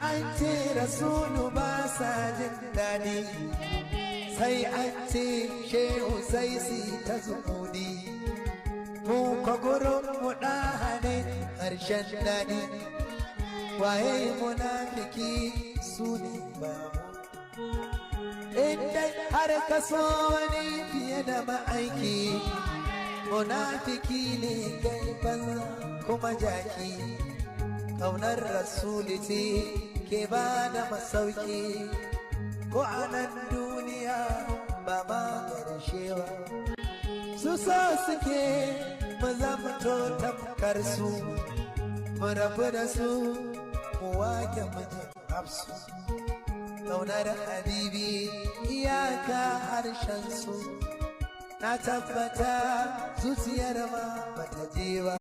an ce rasulu ba sa jin daɗi, sai an ce shehu sai si ta zumudi. Mu ka gurin mu ɗahane harshen daɗi, waye munafiki su ne ba mu. Indai har ka so wani fiye da ma'aiki, munafiki ne kai banza kuma jaki. Ƙaunar rasuli ce ke ba da masauki, ko a nan duniya ba ma ƙarshewa. Su so suke mu zamto tamkar su, mu rabu da su mu wake mijin hafsu. Ƙaunar habibi iyaka harshen su, na tabbata zuciyar ma bata je ba.